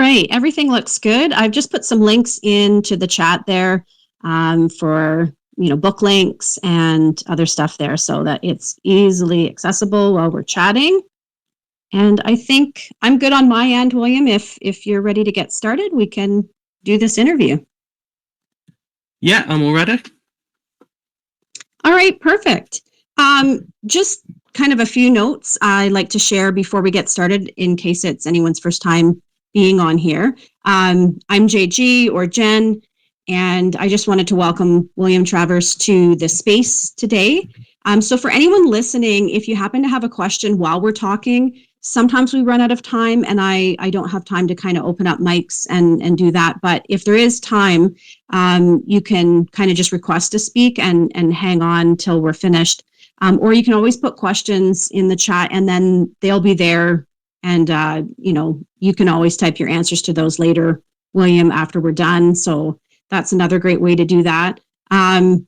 right. Everything looks good. I've just put some links into the chat there for book links and other stuff there so that it's easily accessible while we're chatting. And I think I'm good on my end, William. If you're ready to get started, we can do this interview. Yeah, I'm all ready. All right, perfect. Just kind of a few notes I'd like to share before we get started in case it's anyone's first time being on here. I'm JG or Jen, and I just wanted to welcome William Travers to the space today. So for anyone listening, if you happen to have a question while we're talking, sometimes we run out of time and I don't have time to kind of open up mics and do that. But if there is time, you can kind of just request to speak and hang on till we're finished. Or you can always put questions in the chat and then they'll be there. And, you can always type your answers to those later, William, after we're done. So that's another great way to do that. I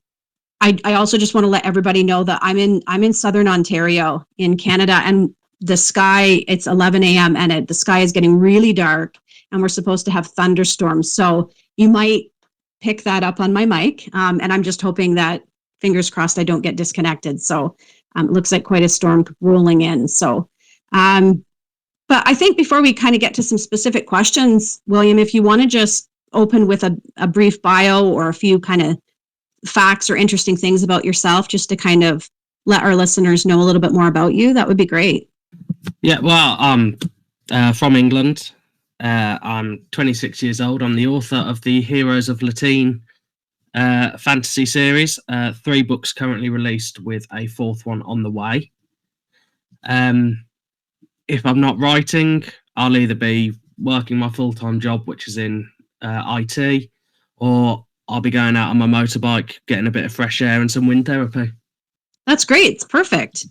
also just want to let everybody know that I'm in Southern Ontario in Canada, and the sky, it's 11 a.m. and the sky is getting really dark and we're supposed to have thunderstorms. So you might pick that up on my mic. And I'm just hoping that, fingers crossed, I don't get disconnected. So it looks like quite a storm rolling in. So, but I think before we kind of get to some specific questions, William, if you want to just open with a brief bio or a few kind of facts or interesting things about yourself, just to kind of let our listeners know a little bit more about you, that would be great. Yeah, well, I'm from England. I'm 26 years old. I'm the author of the Heroes of Lotine fantasy series. 3 books currently released with a 4th one on the way. If I'm not writing, I'll either be working my full-time job, which is in IT, or I'll be going out on my motorbike, getting a bit of fresh air and some wind therapy. That's great. It's perfect.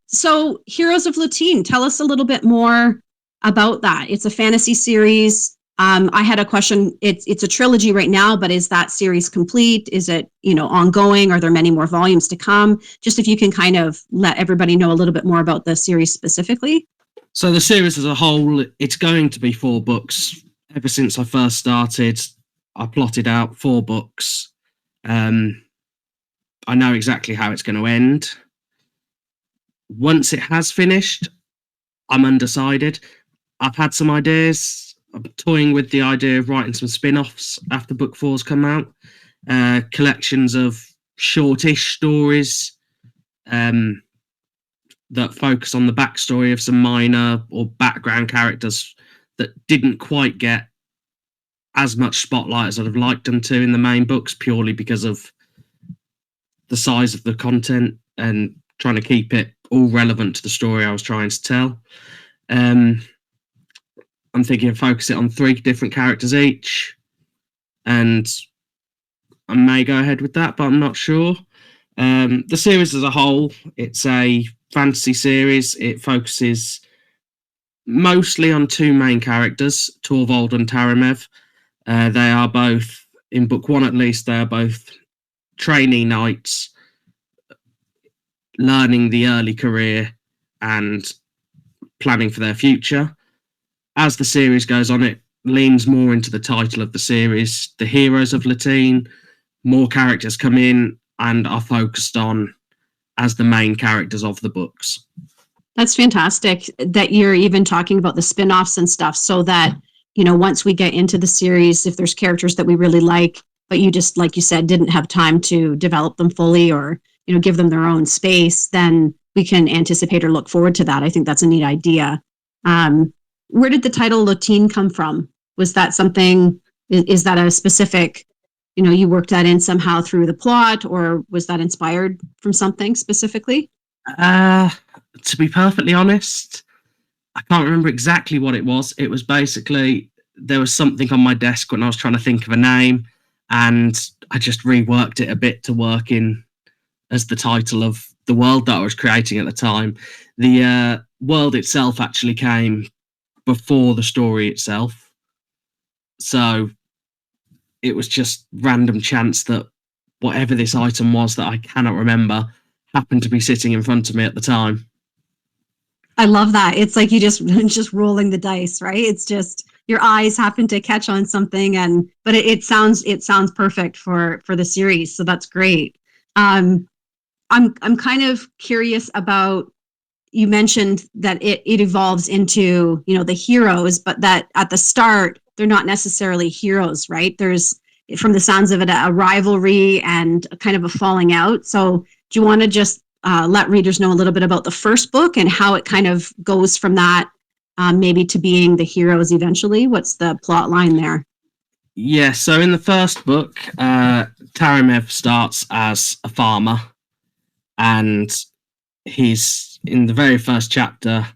So Heroes of Lotine, tell us a little bit more about that. It's a fantasy series. I had a question. It's a trilogy right now, but is that series complete? Is it, ongoing? Are there many more volumes to come? Just if you can kind of let everybody know a little bit more about the series specifically. So the series as a whole, it's going to be 4 books. Ever since I first started, I plotted out 4 books. I know exactly how it's going to end. Once it has finished, I'm undecided. I've had some ideas. I'm toying with the idea of writing some spin-offs after book 4's come out. Collections of shortish stories that focus on the backstory of some minor or background characters that didn't quite get as much spotlight as I'd have liked them to in the main books, purely because of the size of the content and trying to keep it all relevant to the story I was trying to tell. I'm thinking of focusing on 3 different characters each, and I may go ahead with that, but I'm not sure. The series as a whole, it's a fantasy series. It focuses mostly on 2 main characters, Torvald and Taramev. They are both, in book 1 at least, they are both trainee knights learning the early career and planning for their future. As the series goes on, it leans more into the title of the series, the Heroes of Lotine. More characters come in and are focused on as the main characters of the books. That's fantastic that you're even talking about the spin-offs and stuff, so that, once we get into the series, if there's characters that we really like, but you just, like you said, didn't have time to develop them fully or, give them their own space, then we can anticipate or look forward to that. I think that's a neat idea. Where did the title Lotine come from? Was that something, is that a specific, you worked that in somehow through the plot, or was that inspired from something specifically? To be perfectly honest, I can't remember exactly what it was. It was basically, there was something on my desk when I was trying to think of a name, and I just reworked it a bit to work in as the title of the world that I was creating at the time. The world itself actually came before the story itself. So it was just random chance that whatever this item was that I cannot remember happened to be sitting in front of me at the time. I love that. It's like you just rolling the dice, right? It's just your eyes happen to catch on something, but it sounds perfect for the series. So that's great. I'm kind of curious about, you mentioned that it evolves into, the heroes, but that at the start they're not necessarily heroes, right? There's, from the sounds of it, a rivalry and a kind of a falling out. So do you want to just let readers know a little bit about the first book and how it kind of goes from that, maybe to being the heroes eventually? What's the plot line there? Yeah, so in the first book, Taramev starts as a farmer, and he's in the very first chapter.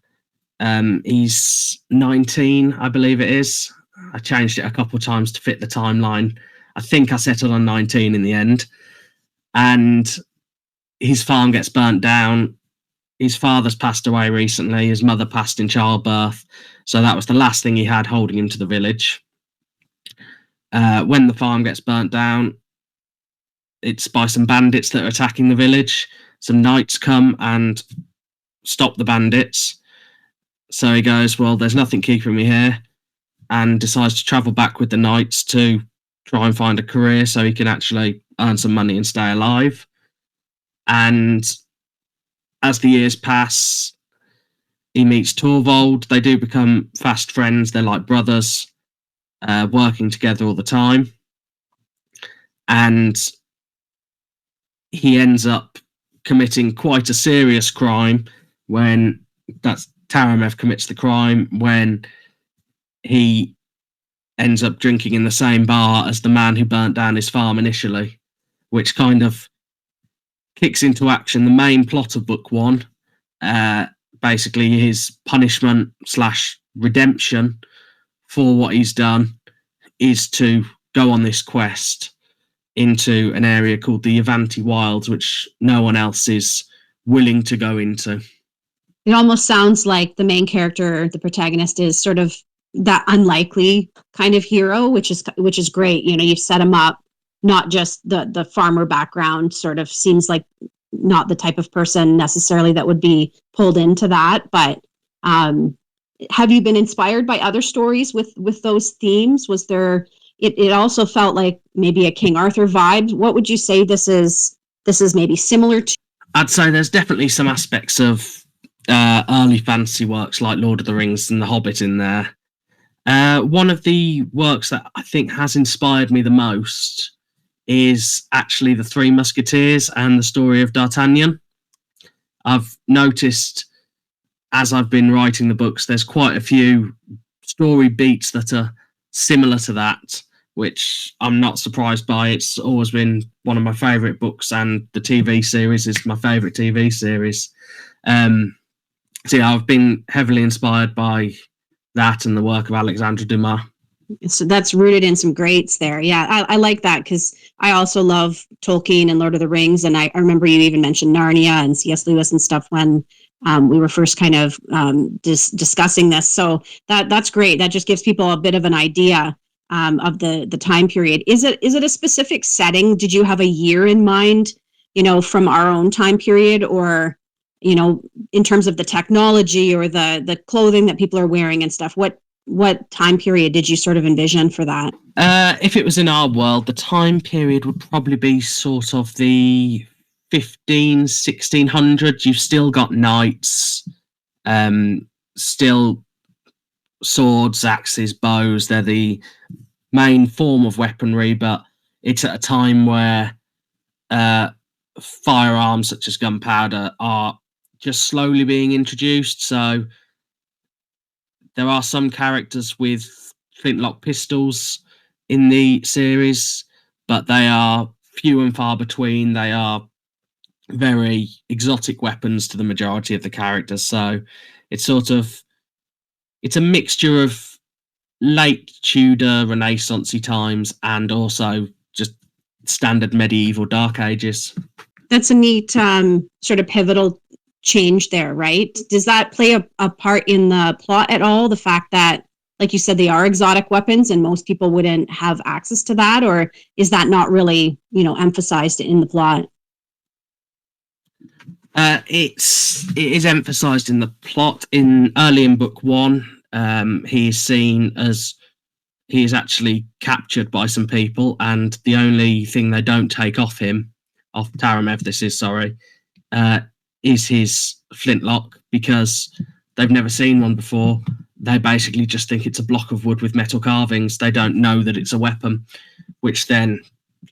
He's 19, I believe it is. I changed it a couple of times to fit the timeline. I think I settled on 19 in the end. And his farm gets burnt down. His father's passed away recently. His mother passed in childbirth. So that was the last thing he had holding him to the village. When the farm gets burnt down, it's by some bandits that are attacking the village. Some knights come and stop the bandits. So he goes, well, there's nothing keeping me here, and decides to travel back with the knights to try and find a career so he can actually earn some money and stay alive. And as the years pass, he meets Torvald. They do become fast friends. They're like brothers, working together all the time. And he ends up committing quite a serious crime when Taramev commits the crime when he ends up drinking in the same bar as the man who burnt down his farm initially, which kind of kicks into action the main plot of book one. Basically, his punishment / redemption for what he's done is to go on this quest into an area called the Avanti Wilds, which no one else is willing to go into. It almost sounds like the main character, the protagonist, is sort of that unlikely kind of hero, which is great. You've set him up, not just the farmer background. Sort of seems like not the type of person necessarily that would be pulled into that. But have you been inspired by other stories with those themes? Was there? It also felt like maybe a King Arthur vibe. What would you say this is maybe similar to? I'd say there's definitely some aspects of early fantasy works like Lord of the Rings and The Hobbit in there. One of the works that I think has inspired me the most is actually The Three Musketeers and the story of D'Artagnan. I've noticed as I've been writing the books, there's quite a few story beats that are similar to that, which I'm not surprised by. It's always been one of my favourite books, and the TV series is my favourite TV series. So yeah, I've been heavily inspired by that and the work of Alexandre Dumas. So that's rooted in some greats there. Yeah, I like that because I also love Tolkien and Lord of the Rings. And I remember you even mentioned Narnia and C.S. Lewis and stuff when we were first kind of discussing this. So that's great. That just gives people a bit of an idea of the time period. Is it a specific setting? Did you have a year in mind, from our own time period, or in terms of the technology or the clothing that people are wearing and stuff? What time period did you sort of envision for that? If it was in our world, the time period would probably be sort of the 1600s. You've still got knights, still swords, axes, bows. They're the main form of weaponry, but it's at a time where firearms such as gunpowder are just slowly being introduced. So there are some characters with flintlock pistols in the series, but they are few and far between. They are very exotic weapons to the majority of the characters. So it's a mixture of late Tudor, Renaissance-y times and also just standard medieval Dark Ages. That's a neat sort of pivotal change there, right? Does that play a part in the plot at all? The fact that, like you said, they are exotic weapons and most people wouldn't have access to that, or is that not really, emphasized in the plot? It is emphasized in the plot. Early in book one, he is seen as he is actually captured by some people, and the only thing they don't take off him, off Taramev, is his flintlock, because they've never seen one before. They basically just think it's a block of wood with metal carvings. They don't know that it's a weapon, which then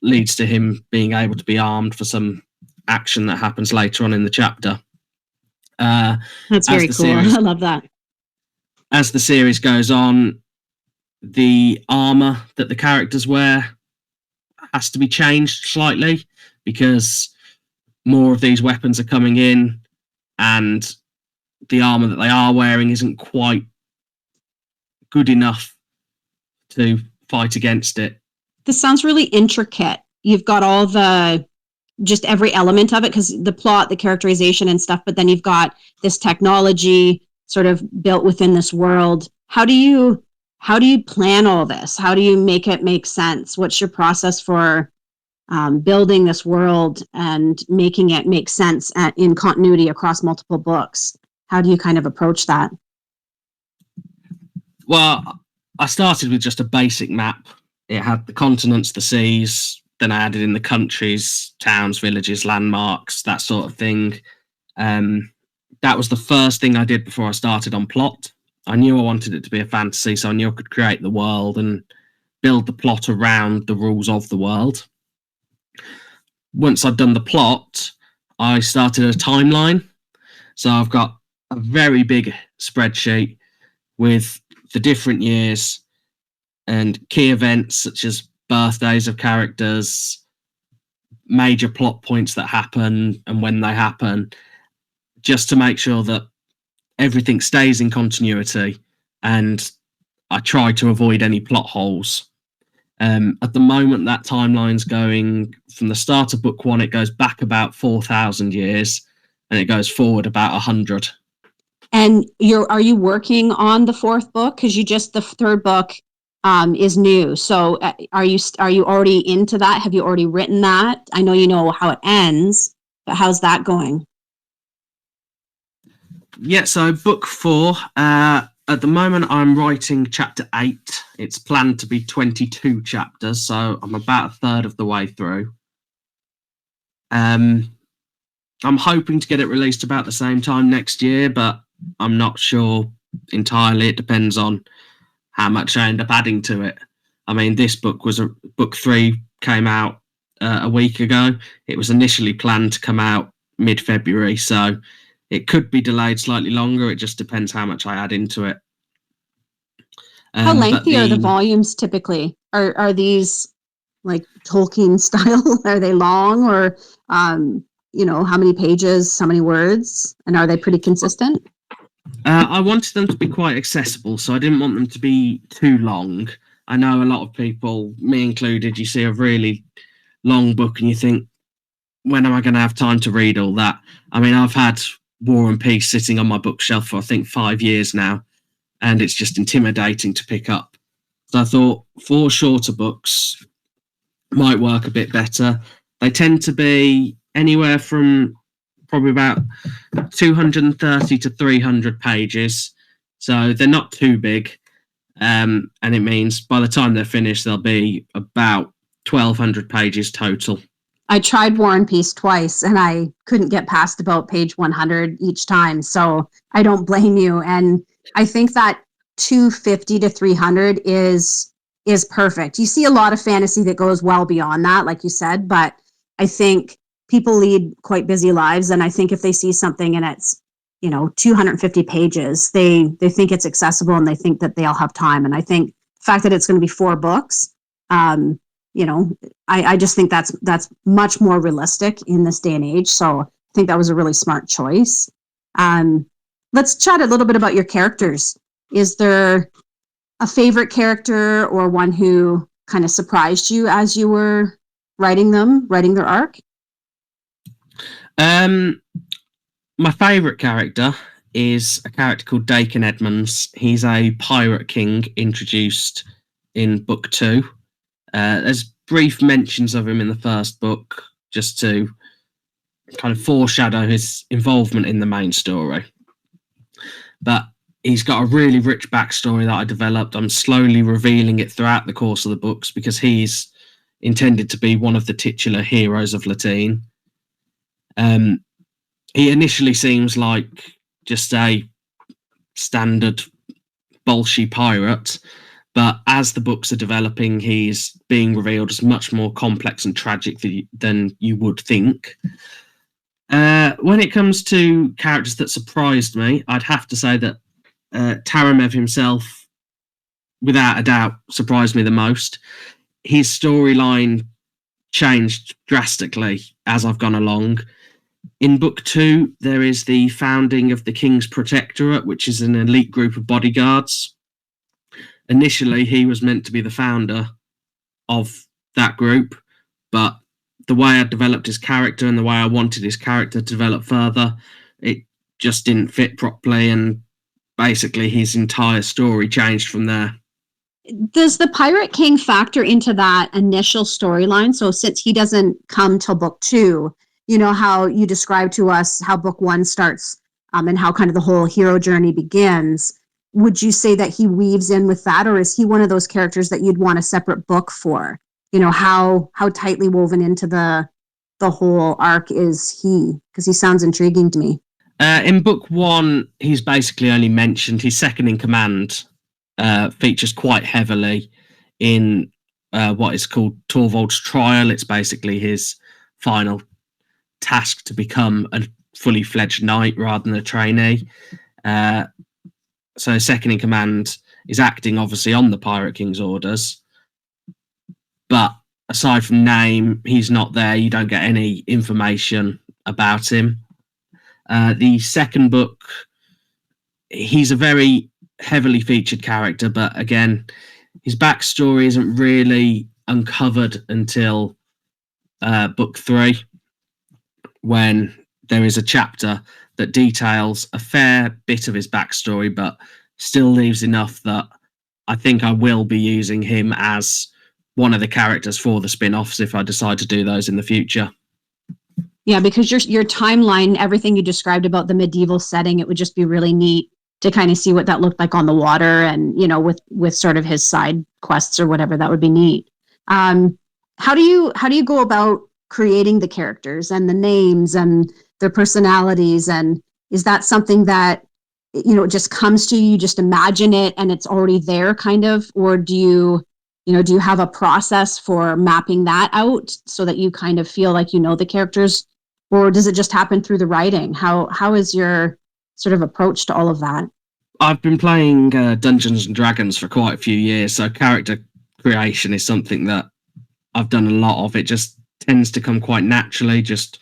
leads to him being able to be armed for some action that happens later on in the chapter. That's very cool. I love that. As the series goes on, the armor that the characters wear has to be changed slightly, because more of these weapons are coming in, and the armor that they are wearing isn't quite good enough to fight against it. This sounds really intricate. You've got all just every element of it, because the plot, the characterization and stuff, but then you've got this technology sort of built within this world. How do you plan all this? How do you make it make sense? What's your process for building this world and making it make sense in continuity across multiple books? How do you kind of approach that? Well, I started with just a basic map. It had the continents, the seas, then I added in the countries, towns, villages, landmarks, that sort of thing. That was the first thing I did before I started on plot. I knew I wanted it to be a fantasy, so I knew I could create the world and build the plot around the rules of the world. Once I'd done the plot, I started a timeline. So I've got a very big spreadsheet with the different years and key events such as birthdays of characters, major plot points that happen and when they happen, just to make sure that everything stays in continuity, and I try to avoid any plot holes. At the moment, that timeline's going from the start of book 1, it goes back about 4,000 years, and it goes forward about 100. And are you working on the 4th book? Because the 3rd book is new. So are you already into that? Have you already written that? I know you know how it ends, but how's that going? Yeah, so book 4, at the moment I'm writing chapter 8. It's planned to be 22 chapters, so I'm about a third of the way through. I'm hoping to get it released about the same time next year, but I'm not sure entirely. It depends on how much I end up adding to it. I mean, this book book 3 came out a week ago. It was initially planned to come out mid-February, so it could be delayed slightly longer. It just depends how much I add into it. How lengthy are the volumes typically? Are these like Tolkien style? Are they long, or how many pages, how many words, and are they pretty consistent? I wanted them to be quite accessible, so I didn't want them to be too long. I know a lot of people, me included, you see a really long book and you think, when am I going to have time to read all that? I mean, I've had War and Peace sitting on my bookshelf for, I think, 5 years now, and it's just intimidating to pick up. So I thought 4 shorter books might work a bit better. They tend to be anywhere from probably about 230 to 300 pages. So they're not too big. And it means by the time they're finished, they'll be about 1,200 pages total. I tried War and Peace twice, and I couldn't get past about page 100 each time. So I don't blame you. And I think that 250 to 300 is perfect. You see a lot of fantasy that goes well beyond that, like you said, but I think people lead quite busy lives, and I think if they see something and it's 250 pages, they think it's accessible, and they think that they'll have time. And I think the fact that it's going to be 4 books, I just think that's much more realistic in this day and age. So I think that was a really smart choice. Let's chat a little bit about your characters. Is there a favorite character, or one who kind of surprised you as you were writing their arc? My favourite character is a character called Dakin Edmonds. He's a pirate king introduced in book 2. There's brief mentions of him in the first book, just to kind of foreshadow his involvement in the main story. But he's got a really rich backstory that I developed. I'm slowly revealing it throughout the course of the books because he's intended to be one of the titular heroes of Lotine. He initially seems like just a standard bolshy pirate, but as the books are developing, he's being revealed as much more complex and tragic than you would think. When it comes to characters that surprised me, I'd have to say that Taramev himself, without a doubt, surprised me the most. His storyline changed drastically as I've gone along. In book 2, there is the founding of the King's Protectorate, which is an elite group of bodyguards. Initially, he was meant to be the founder of that group, but the way I developed his character and the way I wanted his character to develop further, it just didn't fit properly, and basically his entire story changed from there. Does the Pirate King factor into that initial storyline? So since he doesn't come till book 2, you know how you described to us how book 1 starts and how kind of the whole hero journey begins. Would you say that he weaves in with that, or is he one of those characters that you'd want a separate book for? You know, how tightly woven into the whole arc is he? Because he sounds intriguing to me. In book 1, he's basically only mentioned. His second in command features quite heavily in what is called Torvald's trial. It's basically his final task to become a fully fledged knight rather than a trainee. So second in command is acting obviously on the Pirate King's orders, but aside from name, he's not there. You don't get any information about him. The second book, he's a very heavily featured character, but again, his backstory isn't really uncovered until book 3, when there is a chapter that details a fair bit of his backstory, but still leaves enough that I think I will be using him as one of the characters for the spin-offs if I decide to do those in the future. Yeah, because your timeline, everything you described about the medieval setting, it would just be really neat to kind of see what that looked like on the water, and you know, with sort of his side quests or whatever. That would be neat. How do you go about creating the characters and the names and their personalities, and is that something that, you know, it just comes to you, just imagine it and it's already there kind of, or do you have a process for mapping that out so that you kind of feel like you know the characters, or does it just happen through the writing? How is your sort of approach to all of that? I've been playing Dungeons and Dragons for quite a few years, so character creation is something that I've done a lot of. It just tends to come quite naturally, just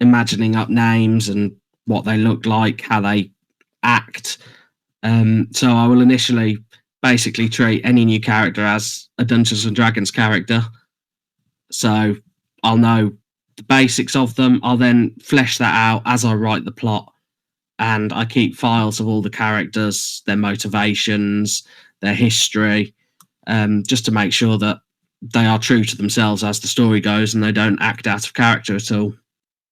imagining up names and what they look like, how they act. So I will initially basically treat any new character as a Dungeons and Dragons character. So I'll know the basics of them. I'll then flesh that out as I write the plot, and I keep files of all the characters, their motivations, their history, just to make sure that they are true to themselves as the story goes and they don't act out of character at all.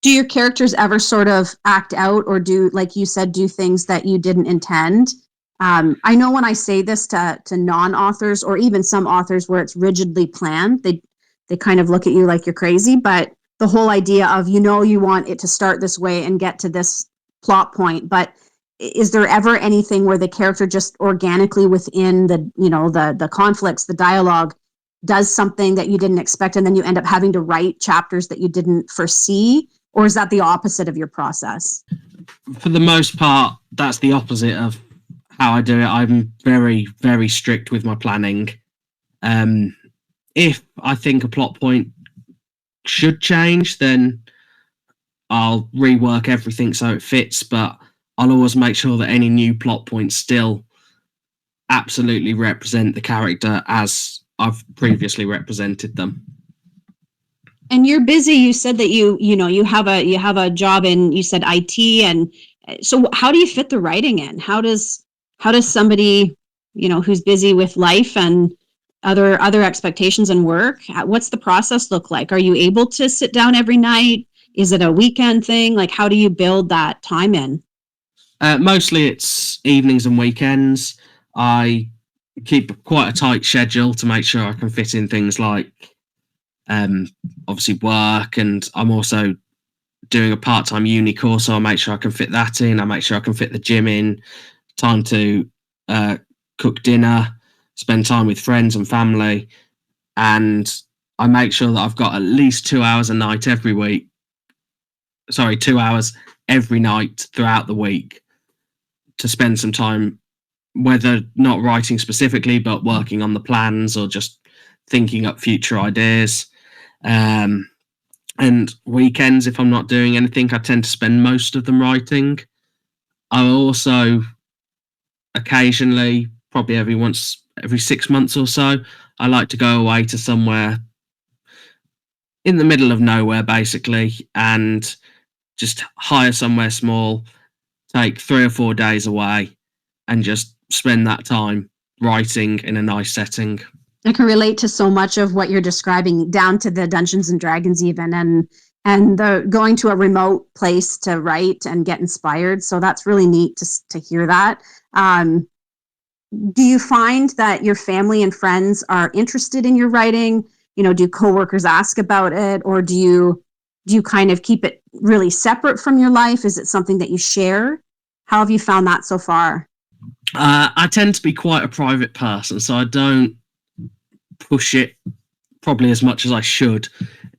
Do your characters ever sort of act out, or do, like you said, do things that you didn't intend? I know when I say this to non-authors, or even some authors where it's rigidly planned, they kind of look at you like you're crazy. But the whole idea of, you know, you want it to start this way and get to this plot point, but is there ever anything where the character just organically within the, you know, the conflicts, the dialogue, does something that you didn't expect, and then you end up having to write chapters that you didn't foresee? Or is that the opposite of your process? For the most part, that's the opposite of how I do it. I'm very, very strict with my planning. If I think a plot point should change, then I'll rework everything so it fits, but I'll always make sure that any new plot points still absolutely represent the character as I've previously represented them. And you're busy. You said that you have a job in, you said, IT, and so how do you fit the writing in? How does somebody, you know, who's busy with life and other expectations and work, what's the process look like? Are you able to sit down every night? Is it a weekend thing? Like, how do you build that time in? Mostly it's evenings and weekends. I keep quite a tight schedule to make sure I can fit in things like obviously work, and I'm also doing a part-time uni course, so I make sure I can fit that in. I make sure I can fit the gym in, time to cook dinner, spend time with friends and family, and I make sure that I've got at least 2 hours a night every week. Sorry, 2 hours every night throughout the week to spend some time, whether not writing specifically, but working on the plans or just thinking up future ideas. And weekends, if I'm not doing anything, I tend to spend most of them writing. I also occasionally, probably every 6 months or so, I like to go away to somewhere in the middle of nowhere, basically, and just hire somewhere small, take 3 or 4 days away, and just spend that time writing in a nice setting. I can relate to so much of what you're describing, down to the Dungeons and Dragons even, and the going to a remote place to write and get inspired. So that's really neat to hear that. Do you find that your family and friends are interested in your writing? Do coworkers ask about it, or do you kind of keep it really separate from your life? Is it something that you share? How have you found that so far? I tend to be quite a private person, so I don't push it probably as much as I should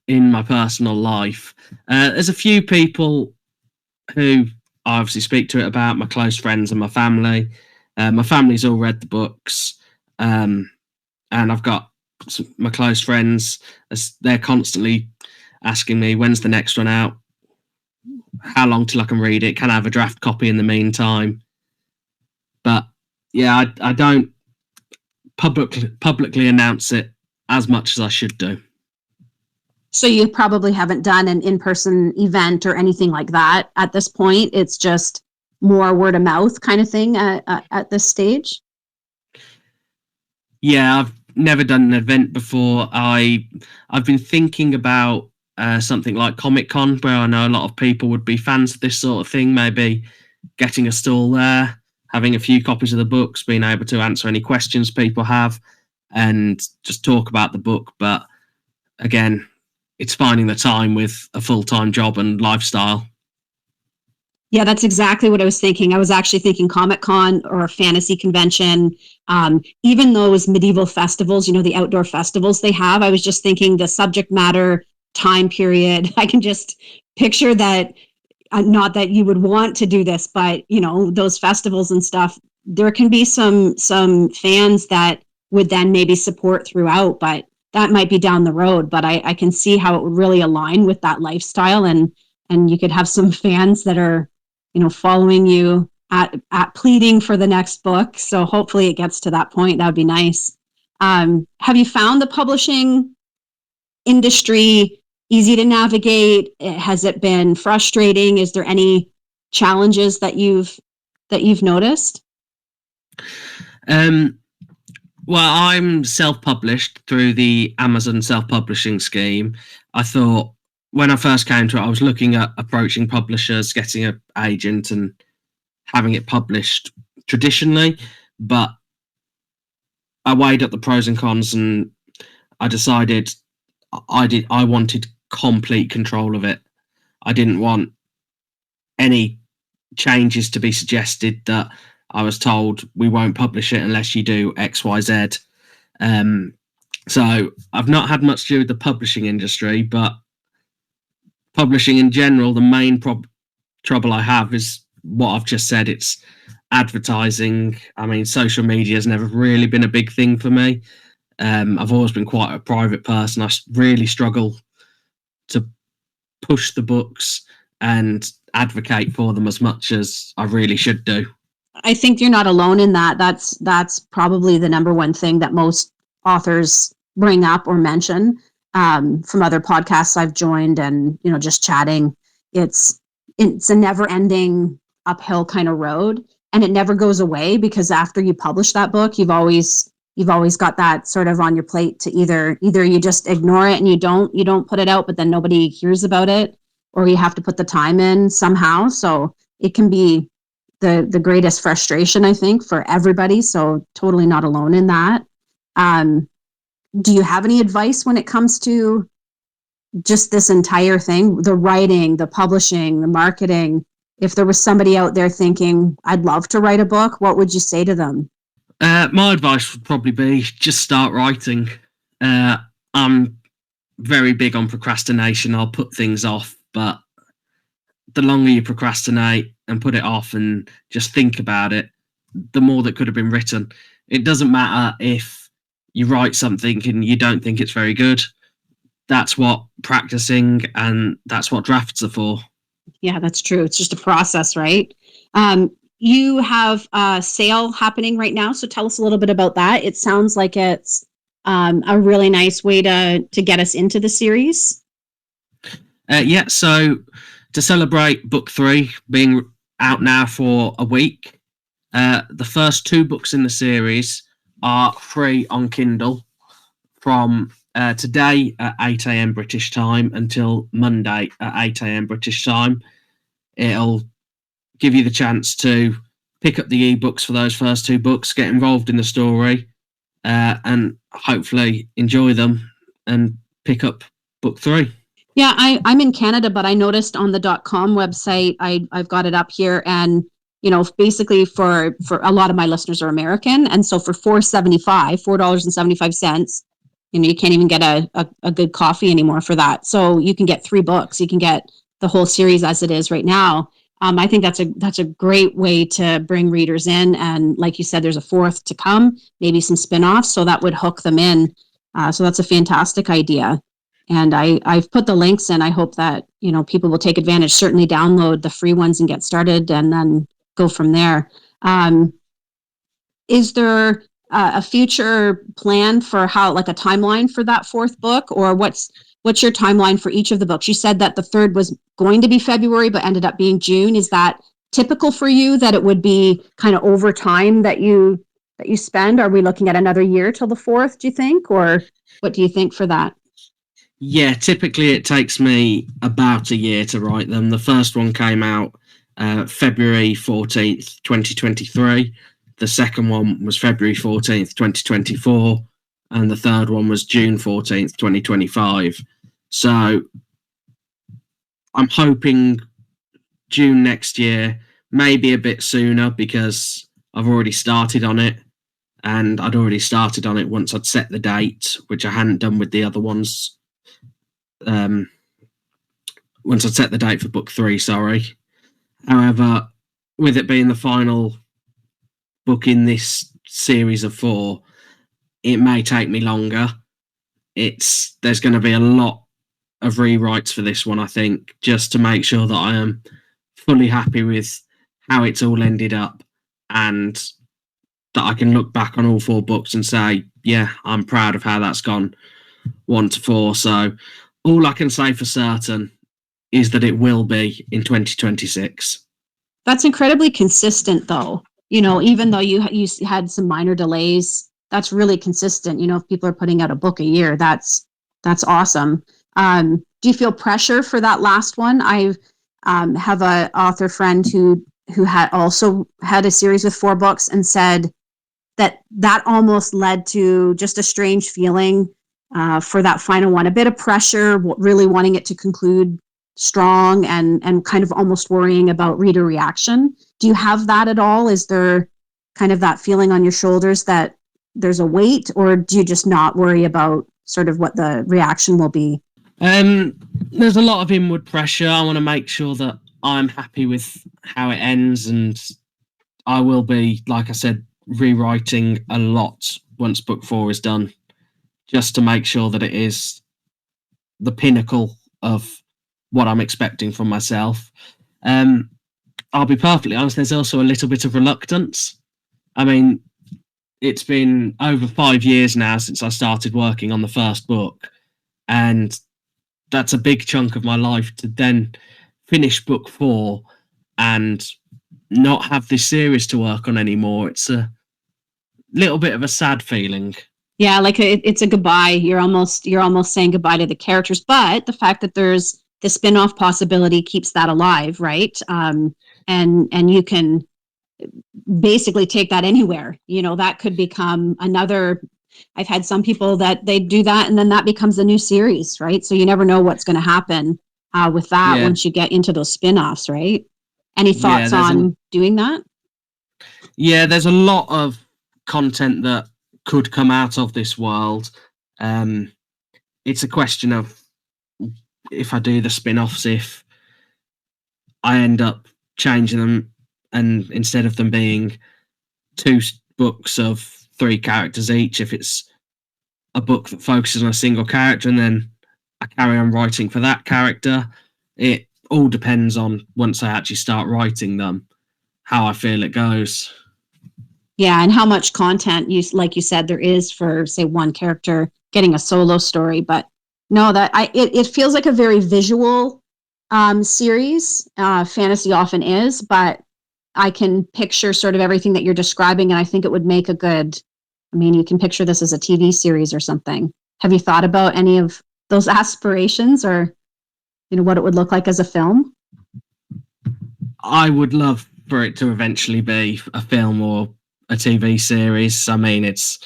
in my personal life. There's a few people who I obviously speak to it about, my close friends and my family. My family's all read the books, and I've got my close friends. They're constantly asking me, when's the next one out? How long till I can read it? Can I have a draft copy in the meantime? But yeah, I don't publicly announce it as much as I should do. So you probably haven't done an in-person event or anything like that at this point. It's just more word of mouth kind of thing at this stage. Yeah, I've never done an event before. I've been thinking about something like Comic-Con, where I know a lot of people would be fans of this sort of thing. Maybe getting a stall there, having a few copies of the books, being able to answer any questions people have, and just talk about the book. But again, it's finding the time with a full-time job and lifestyle. Yeah, that's exactly what I was thinking. I was actually thinking Comic-Con or a fantasy convention. Even those medieval festivals, the outdoor festivals they have. I was just thinking the subject matter, time period. I can just picture that. Not that you would want to do this, but those festivals and stuff. There can be some fans that would then maybe support throughout, but that might be down the road. But I can see how it would really align with that lifestyle, and you could have some fans that are following you at pleading for the next book. So hopefully it gets to that point. That would be nice. Have you found the publishing industry easy to navigate? Has it been frustrating? Is there any challenges that you've noticed? Well, I'm self-published through the Amazon self-publishing scheme. I thought when I first came to it, I was looking at approaching publishers, getting an agent, and having it published traditionally. But I weighed up the pros and cons, and I decided I wanted complete control of it. I didn't want any changes to be suggested that I was told we won't publish it unless you do X, Y, Z. So I've not had much to do with the publishing industry, but publishing in general, the main trouble I have is what I've just said. It's advertising. I mean, social media has never really been a big thing for me. I've always been quite a private person. I really struggle to push the books and advocate for them as much as I really should do. I think you're not alone in that. That's probably the number one thing that most authors bring up or mention. From other podcasts I've joined, and just chatting, it's a never-ending uphill kind of road, and it never goes away, because after you publish that book, you've always got that sort of on your plate to either you just ignore it and you don't put it out, but then nobody hears about it, or you have to put the time in somehow. So it can be the greatest frustration, I think, for everybody. So totally not alone in that. Do you have any advice when it comes to just this entire thing, the writing, the publishing, the marketing? If there was somebody out there thinking, I'd love to write a book, what would you say to them? My advice would probably be just start writing. I'm very big on procrastination. I'll put things off, but the longer you procrastinate and put it off and just think about it, the more that could have been written. It doesn't matter if you write something and you don't think it's very good. That's what practicing and that's what drafts are for. Yeah, that's true. It's just a process, right? You have a sale happening right now, so tell us a little bit about that. It sounds like it's a really nice way to get us into the series. Yeah, so to celebrate book 3 being out now for a week, the first 2 books in the series are free on Kindle from today at 8 a.m. British time until Monday at 8 a.m. British time. It'll give you the chance to pick up the ebooks for those first 2 books, get involved in the story, and hopefully enjoy them and pick up book 3. Yeah, I'm in Canada, but I noticed on the .com website, I've got it up here, and basically for a lot of my listeners are American, and so for $4.75, you can't even get a good coffee anymore for that. So you can get 3 books. You can get the whole series as it is right now. I think that's a great way to bring readers in, and like you said, there's a 4th to come, maybe some spin-offs, so that would hook them in. So that's a fantastic idea. And I've put the links in. I hope that people will take advantage. Certainly download the free ones and get started, and then go from there. Is there a future plan for how, like a timeline for that 4th book, or what's your timeline for each of the books? You said that the 3rd was going to be February, but ended up being June. Is that typical for you, that it would be kind of over time that you spend? Are we looking at another year till the 4th, do you think, or what do you think for that? Yeah, typically it takes me about a year to write them. The first one came out February 14th, 2023. The second one was February 14th, 2024. And the third one was June 14th, 2025. So I'm hoping June next year, maybe a bit sooner, because I've already started on it. And I'd already started on it once I'd set the date, which I hadn't done with the other ones. Once I'd set the date for book 3, sorry. However, with it being the final book in this series of 4, it may take me longer. There's going to be a lot of rewrites for this one, I think, just to make sure that I am fully happy with how it's all ended up, and that I can look back on all 4 books and say, yeah, I'm proud of how that's gone 1 to 4. So all I can say for certain is that it will be in 2026. That's incredibly consistent, though. Even though you had some minor delays, that's really consistent. If people are putting out a book a year, that's awesome. Do you feel pressure for that last one? I have an author friend who had also had a series with 4 books, and said that almost led to just a strange feeling for that final one, a bit of pressure, really wanting it to conclude strong, and kind of almost worrying about reader reaction. Do you have that at all? Is there kind of that feeling on your shoulders that there's a weight, or do you just not worry about sort of what the reaction will be? There's a lot of inward pressure. I want to make sure that I'm happy with how it ends, and I will be, like I said, rewriting a lot once book 4 is done, just to make sure that it is the pinnacle of what I'm expecting from myself. I'll be perfectly honest, there's also a little bit of reluctance. I mean, it's been over 5 years now since I started working on the first book, and that's a big chunk of my life to then finish book 4 and not have this series to work on anymore. It's a little bit of a sad feeling. Yeah, like it's a goodbye. You're almost saying goodbye to the characters, but the fact that there's the spin-off possibility keeps that alive, right? And you can basically take that anywhere. That could become another. I've had some people that they do that, and then that becomes a new series, right? So you never know what's going to happen with that Yeah, once you get into those spin-offs, right? Any yeah. thoughts on doing that? There's a lot of content that could come out of this world. It's a question of if I do the spin-offs, if I end up changing them, and instead of them being two books of 3 characters each, if it's a book that focuses on a single character and then I carry on writing for that character. It all depends on, once I actually start writing them, how I feel it goes. Yeah, and how much content like you said there is for, say, one character getting a solo story. But no, it feels like a very visual series. Fantasy often is, but I can picture sort of everything that you're describing, and I think it would make a good. I mean, you can picture this as a TV series or something. Have you thought about any of those aspirations, or what it would look like as a film? I would love for it to eventually be a film or a TV series. I mean, it's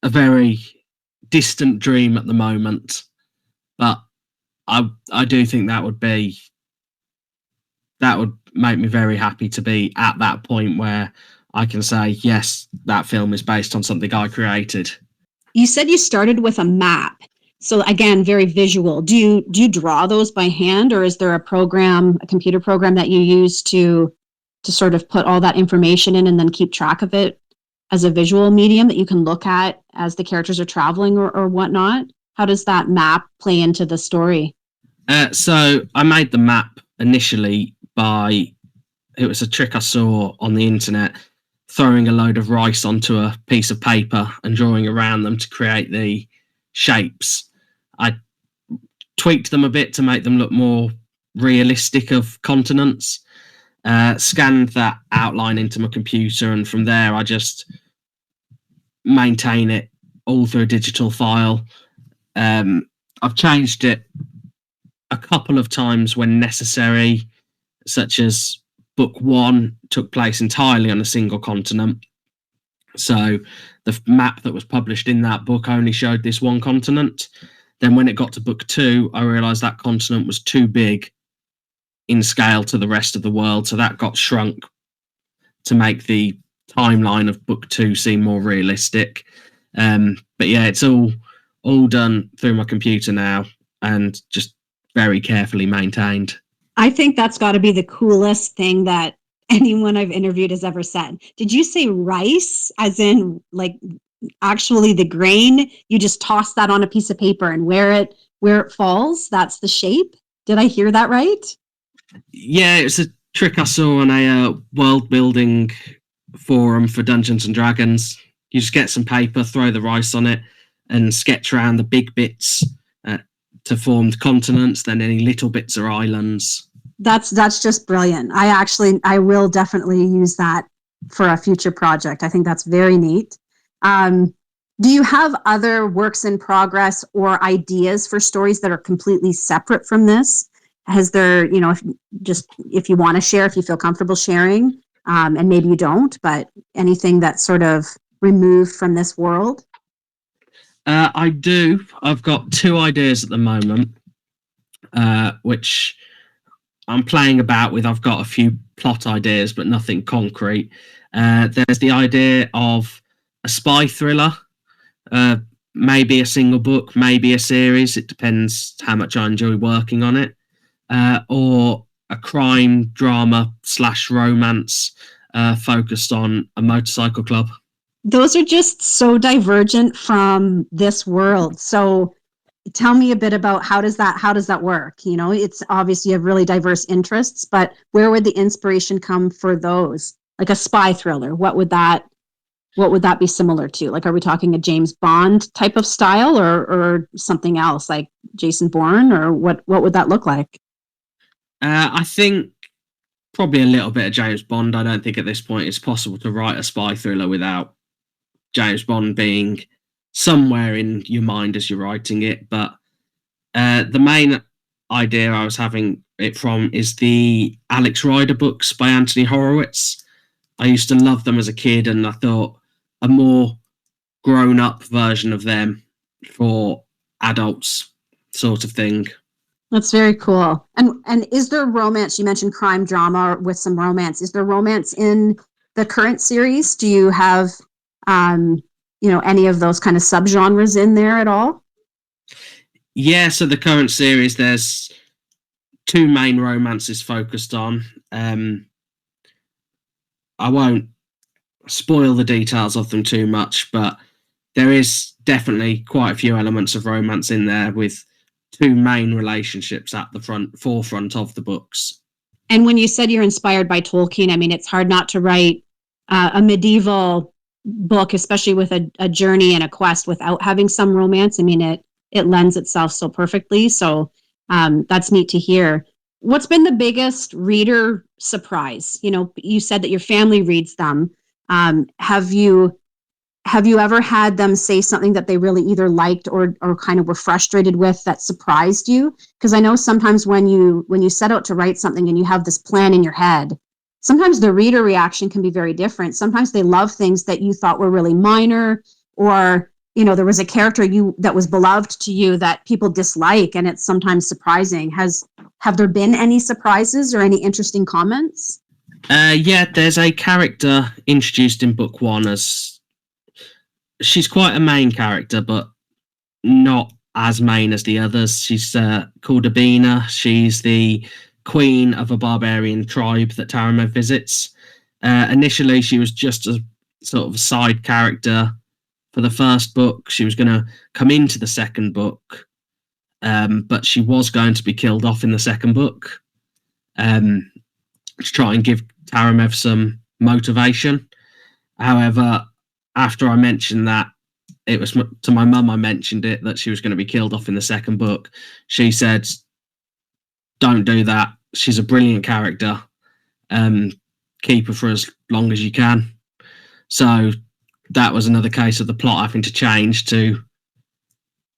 a very distant dream at the moment, but I do think that would make me very happy to be at that point where I can say, yes, that film is based on something I created. You said you started with a map. So again, very visual. Do you draw those by hand, or is there a computer program that you use to sort of put all that information in and then keep track of it as a visual medium that you can look at as the characters are traveling or whatnot? How does that map play into the story? So I made the map initially it was a trick I saw on the internet, throwing a load of rice onto a piece of paper and drawing around them to create the shapes. I tweaked them a bit to make them look more realistic of continents, scanned that outline into my computer, and from there I just maintain it all through a digital file. I've changed it a couple of times when necessary, such as book 1 took place entirely on a single continent. So the map that was published in that book only showed this one continent. Then when it got to book 2, I realised that continent was too big in scale to the rest of the world. So that got shrunk to make the timeline of book 2 seem more realistic. But yeah, it's all done through my computer now and just very carefully maintained. I think that's got to be the coolest thing that anyone I've interviewed has ever said. Did you say rice, as in like actually the grain? You just toss that on a piece of paper, and where it falls, that's the shape? Did I hear that right? Yeah, it's a trick I saw on a world building forum for Dungeons and Dragons. You just get some paper, throw the rice on it, and sketch around the big bits to form continents. Then any little bits are islands. That's just brilliant. I will definitely use that for a future project. I think that's very neat. Do you have other works in progress or ideas for stories that are completely separate from this? Has there, if you want to share, if you feel comfortable sharing, and maybe you don't, but anything that's sort of removed from this world? I do. I've got 2 ideas at the moment, which I'm playing about with. I've got a few plot ideas, but nothing concrete. There's the idea of a spy thriller, maybe a single book, maybe a series. It depends how much I enjoy working on it. Or a crime drama / romance focused on a motorcycle club. Those are just so divergent from this world. So tell me a bit about how does that work? It's obvious you have really diverse interests, but where would the inspiration come for those? Like a spy thriller, what would that be similar to? Like, are we talking a James Bond type of style, or something else like Jason Bourne, or what would that look like? I think probably a little bit of James Bond. I don't think at this point it's possible to write a spy thriller without James Bond being somewhere in your mind as you're writing it. But the main idea I was having it from is the Alex Rider books by Anthony Horowitz. I used to love them as a kid, and I thought a more grown-up version of them for adults sort of thing. That's very cool. And is there romance? You mentioned crime drama with some romance. Is there romance in the current series? Do you have any of those kind of subgenres in there at all? Yeah, so the current series, there's two main romances focused on. I won't spoil the details of them too much, but there is definitely quite a few elements of romance in there, with two main relationships at the forefront of the books. And when you said you're inspired by Tolkien, I mean, it's hard not to write a medieval book, especially with a journey and a quest, without having some romance. I mean, it lends itself so perfectly. So that's neat to hear. What's been the biggest reader surprise? You said that your family reads them. Have you ever had them say something that they really either liked or kind of were frustrated with that surprised you? Because I know sometimes when you set out to write something and you have this plan in your head, sometimes the reader reaction can be very different. Sometimes they love things that you thought were really minor, or there was a character that was beloved to you that people dislike, and it's sometimes surprising. Have there been any surprises or any interesting comments? Yeah, there's a character introduced in book one as she's quite a main character, but not as main as the others. She's called Abina. She's the queen of a barbarian tribe that Taramed visits. Initially, she was just a sort of a side character for the first book. She was going to come into the second book, but she was going to be killed off in the second book to try and give Taramed some motivation. However, after I mentioned that, it was to my mum I mentioned it, that she was going to be killed off in the second book. She said, don't do that. She's a brilliant character. Keep her for as long as you can. So that was another case of the plot having to change to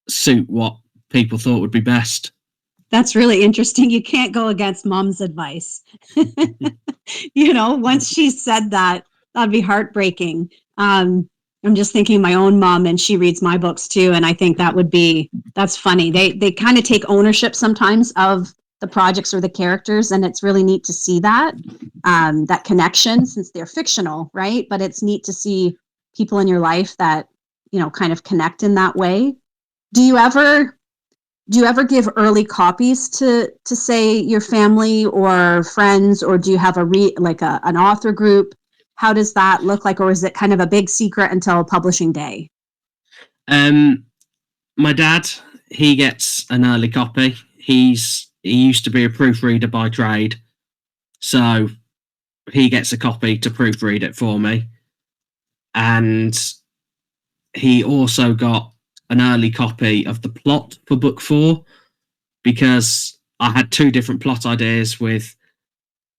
suit what people thought would be best. That's really interesting. You can't go against mom's advice. Once she said that, that'd be heartbreaking. I'm just thinking my own mom, and she reads my books too. And I think that's funny. They kind of take ownership sometimes of the projects or the characters. And it's really neat to see that connection, since they're fictional, right? But it's neat to see people in your life that, kind of connect in that way. Do you ever give early copies to say your family or friends, or do you have an author group? How does that look like, or is it kind of a big secret until publishing day? My dad, he gets an early copy. He used to be a proofreader by trade, so he gets a copy to proofread it for me. And he also got an early copy of the plot for book 4, because I had 2 different plot ideas with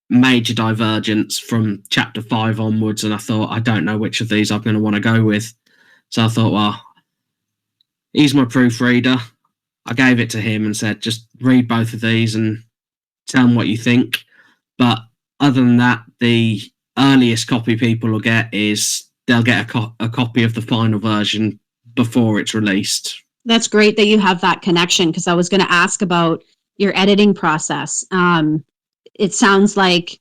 major divergence from chapter 5 onwards, and I thought, I don't know which of these I'm going to want to go with. So I thought, well, he's my proofreader. I gave it to him and said, just read both of these and tell him what you think. But other than that, the earliest copy people will get is they'll get a copy of the final version before it's released. That's great that you have that connection, because I was going to ask about your editing process. It sounds like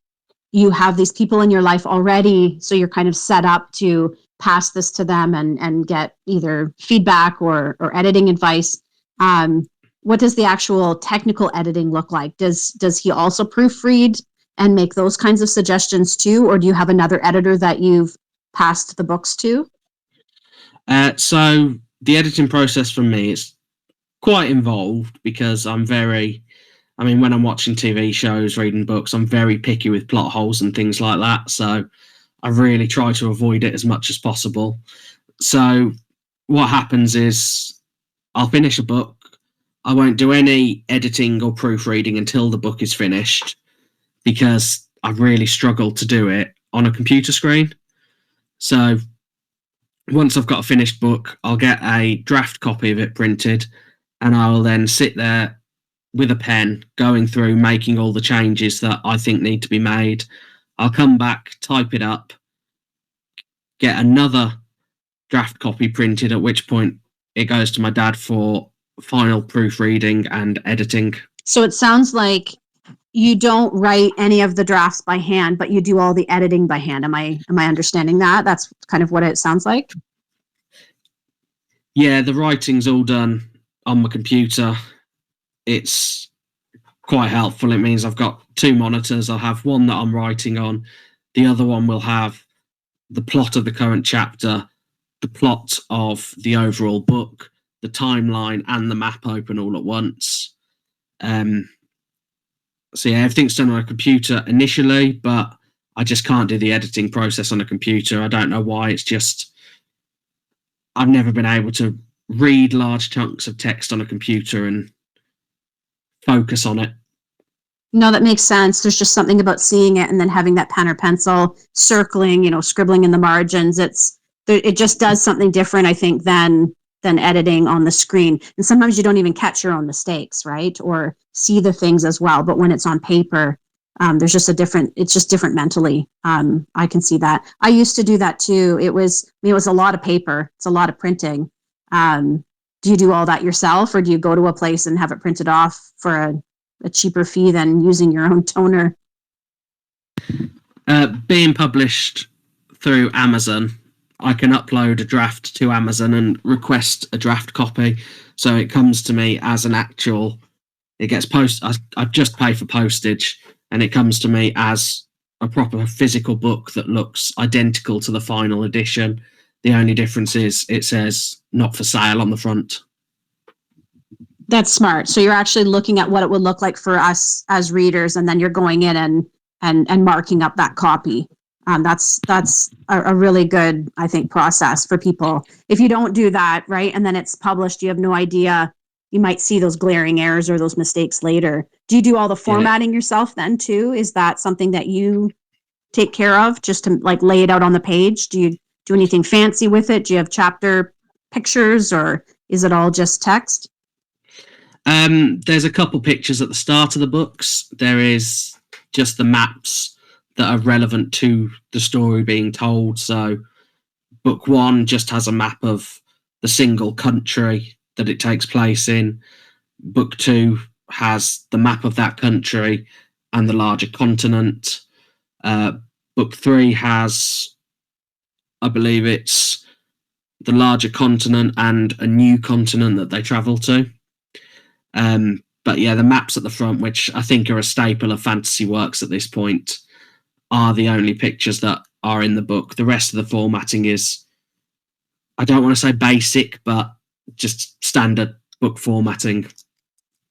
you have these people in your life already, so you're kind of set up to pass this to them and get either feedback or editing advice. What does the actual technical editing look like? Does he also proofread and make those kinds of suggestions too, or do you have another editor that you've passed the books to? So the editing process for me is quite involved, because when I'm watching TV shows, reading books, I'm very picky with plot holes and things like that. So I really try to avoid it as much as possible. So what happens is I'll finish a book. I won't do any editing or proofreading until the book is finished, because I really struggle to do it on a computer screen. So once I've got a finished book, I'll get a draft copy of it printed, and I will then sit there with a pen going through, making all the changes that I think need to be made. I'll come back, type it up, get another draft copy printed, at which point it goes to my dad for final proofreading and editing. So it sounds like you don't write any of the drafts by hand, but you do all the editing by hand. Am I understanding that? That's kind of what it sounds like. Yeah, the writing's all done on my computer. It's quite helpful. It means I've got two monitors. I'll have one that I'm writing on. The other one will have the plot of the current chapter, the plot of the overall book, the timeline, and the map open all at once. So yeah, everything's done on a computer initially, but I just can't do the editing process on a computer. I don't know why. It's just I've never been able to read large chunks of text on a computer and focus on it. No, that makes sense. There's just something about seeing it and then having that pen or pencil, circling, scribbling in the margins. It just does something different, I think, than editing on the screen. And sometimes you don't even catch your own mistakes, right? Or see the things as well. But when it's on paper, there's just it's just different mentally. I can see that. I used to do that too. It was a lot of paper. It's a lot of printing. Do you do all that yourself, or do you go to a place and have it printed off for a cheaper fee than using your own toner? Being published through Amazon, I can upload a draft to Amazon and request a draft copy. So it comes to me as an actual, it gets I just pay for postage, and it comes to me as a proper physical book that looks identical to the final edition. The only difference is it says not for sale on the front. That's smart. So you're actually looking at what it would look like for us as readers, and then you're going in and marking up that copy. That's a really good, I think, process for people. If you don't do that, right, and then it's published, you have no idea. You might see those glaring errors or those mistakes later. Do you do all the formatting yourself then too? Is that something that you take care of, just to like lay it out on the page? Do you do anything fancy with it? Do you have chapter pictures, or is it all just text? There's a couple pictures at the start of the books. There is just the maps that are relevant to the story being told. So book one just has a map of the single country that it takes place in. Book two has the map of that country and the larger continent. Book three has, I believe it's the larger continent and a new continent that they travel to. But yeah, the maps at the front, which I think are a staple of fantasy works at this point, are the only pictures that are in the book. The rest of the formatting is, I don't want to say basic, but just standard book formatting.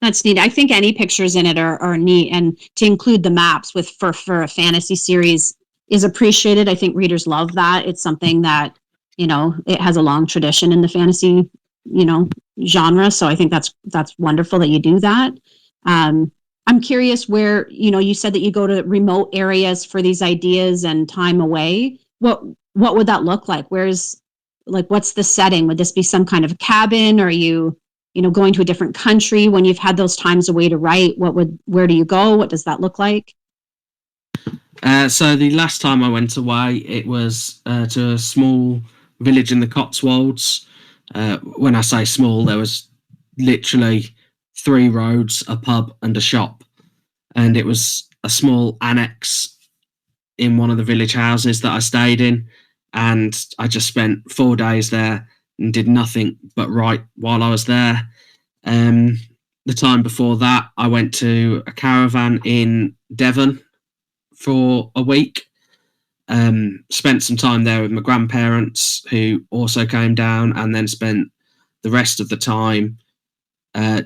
That's neat. I think any pictures in it are neat, and to include the maps for a fantasy series is appreciated. I think readers love that. It's something that, it has a long tradition in the fantasy, genre. So I think that's wonderful that you do that. I'm curious where, you said that you go to remote areas for these ideas and time away. What would that look like? What's the setting? Would this be some kind of cabin? Or are you, going to a different country when you've had those times away to write? Where do you go? What does that look like? So the last time I went away, it was to a small village in the Cotswolds. When I say small, there was literally 3 roads, a pub and a shop. And it was a small annex in one of the village houses that I stayed in. And I just spent 4 days there and did nothing but write while I was there. The time before that, I went to a caravan in Devon for a week. Spent some time there with my grandparents, who also came down, and then spent the rest of the time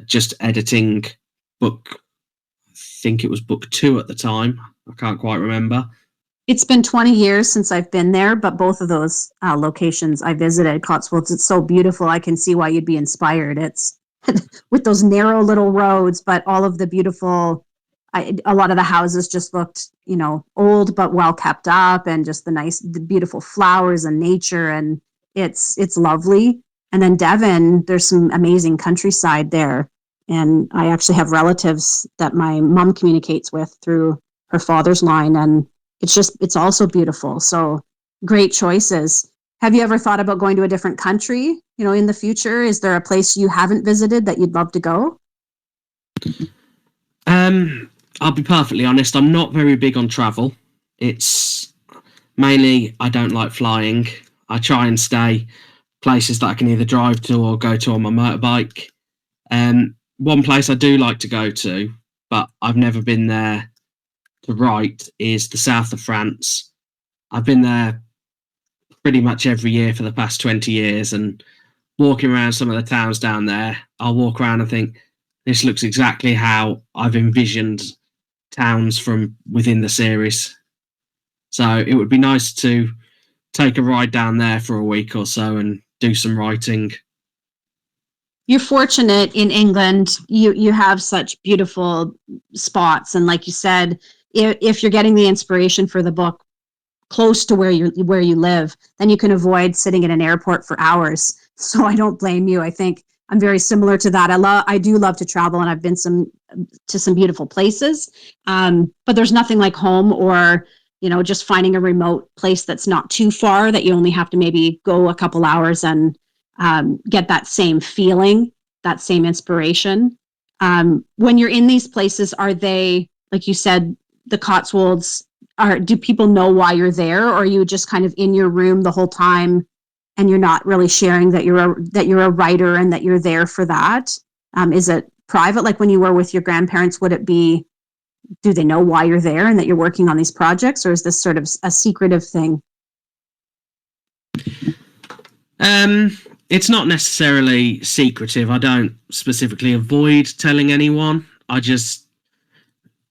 just editing book. I think it was book 2 at the time. I can't quite remember. It's been 20 years since I've been there, but both of those locations I visited, Cotswolds, it's so beautiful. I can see why you'd be inspired. It's with those narrow little roads, but all of the beautiful, a lot of the houses just looked, old but well kept up, and just the beautiful flowers and nature, and it's lovely. And then Devon, there's some amazing countryside there, and I actually have relatives that my mom communicates with through her father's line, and it's also beautiful. So great choices. Have you ever thought about going to a different country, in the future? Is there a place you haven't visited that you'd love to go? I'll be perfectly honest, I'm not very big on travel. It's mainly I don't like flying. I try and stay places that I can either drive to or go to on my motorbike. One place I do like to go to, but I've never been there to write, is the south of France. I've been there pretty much every year for the past 20 years, and walking around some of the towns down there, I'll walk around and think, this looks exactly how I've envisioned towns from within the series. So it would be nice to take a ride down there for a week or so and do some writing. You're fortunate in England. You have such beautiful spots, and like you said, if you're getting the inspiration for the book close to where you live, then you can avoid sitting in an airport for hours. So I don't blame you. I think I'm very similar to that. I do love to travel, and I've been to some beautiful places. But there's nothing like home, or just finding a remote place that's not too far, that you only have to maybe go a couple hours and get that same feeling, that same inspiration. When you're in these places, are they, like you said, the Cotswolds? Do people know why you're there, or are you just kind of in your room the whole time, and you're not really sharing that you're a writer and that you're there for that? Is it private, like when you were with your grandparents? Do they know why you're there and that you're working on these projects, or is this sort of a secretive thing? It's not necessarily secretive. I don't specifically avoid telling anyone. I just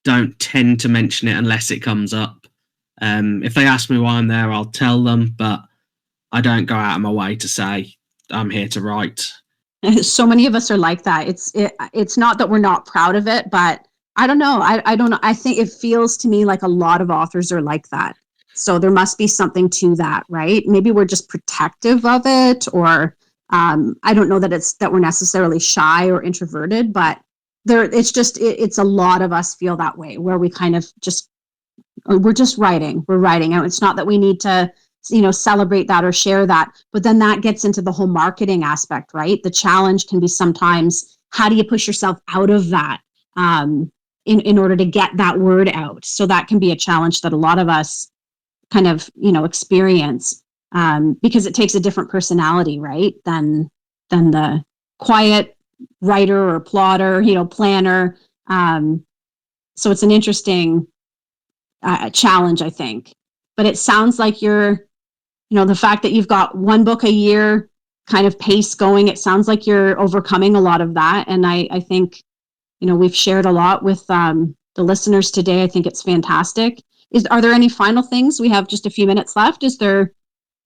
don't tend to mention it unless it comes up. If they ask me why I'm there, I'll tell them, but I don't go out of my way to say I'm here to write. So many of us are like that. It's not that we're not proud of it, but I don't know. I don't know. I think it feels to me like a lot of authors are like that. So there must be something to that, right? Maybe we're just protective of it, or I don't know that we're necessarily shy or introverted, but it's a lot of us feel that way, where we kind of we're just writing. We're writing. And it's not that we need to, celebrate that or share that. But then that gets into the whole marketing aspect, right? The challenge can be sometimes, how do you push yourself out of that in order to get that word out? So that can be a challenge that a lot of us kind of, experience, because it takes a different personality, right? Than the quiet writer or plotter, planner. So it's an interesting challenge, I think. But it sounds like the fact that you've got one book a year kind of pace going, it sounds like you're overcoming a lot of that. And I think, we've shared a lot with the listeners today. I think it's fantastic. Are there any final things? We have just a few minutes left. Is there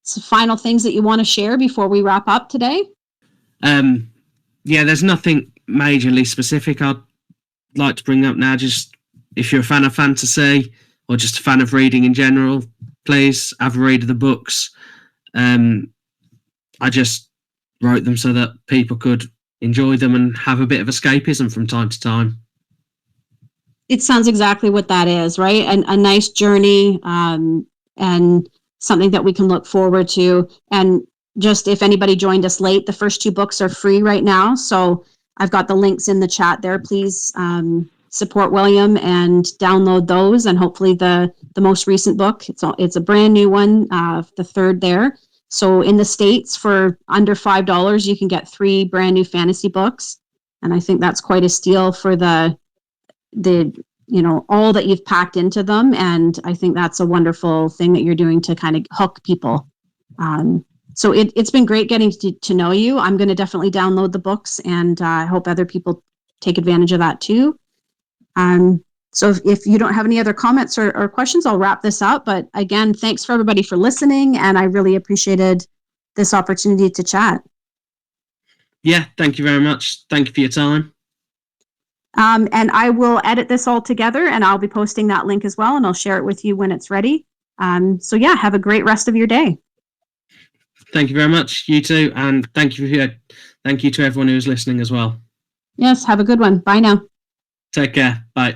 some final things that you want to share before we wrap up today? Yeah, there's nothing majorly specific I'd like to bring up now. Just if you're a fan of fantasy or just a fan of reading in general, please have a read of the books. I just wrote them so that people could enjoy them and have a bit of escapism from time to time. It sounds exactly what that is, right? A nice journey, and something that we can look forward to. And just if anybody joined us late, the first 2 books are free right now. So I've got the links in the chat there. Please support William and download those. And hopefully the most recent book, it's a brand new one, the third there. So in the States, for under $5, you can get 3 brand new fantasy books. And I think that's quite a steal for the all that you've packed into them. And I think that's a wonderful thing that you're doing to kind of hook people. So it's been great getting to know you. I'm going to definitely download the books, and I hope other people take advantage of that too. So if you don't have any other comments or questions, I'll wrap this up. But again, thanks for everybody for listening, and I really appreciated this opportunity to chat. Yeah, thank you very much. Thank you for your time. And I will edit this all together, and I'll be posting that link as well, and I'll share it with you when it's ready. So yeah, have a great rest of your day. Thank you very much. You too. And thank you to everyone who's listening as well. Yes, have a good one. Bye now. Take care. Bye.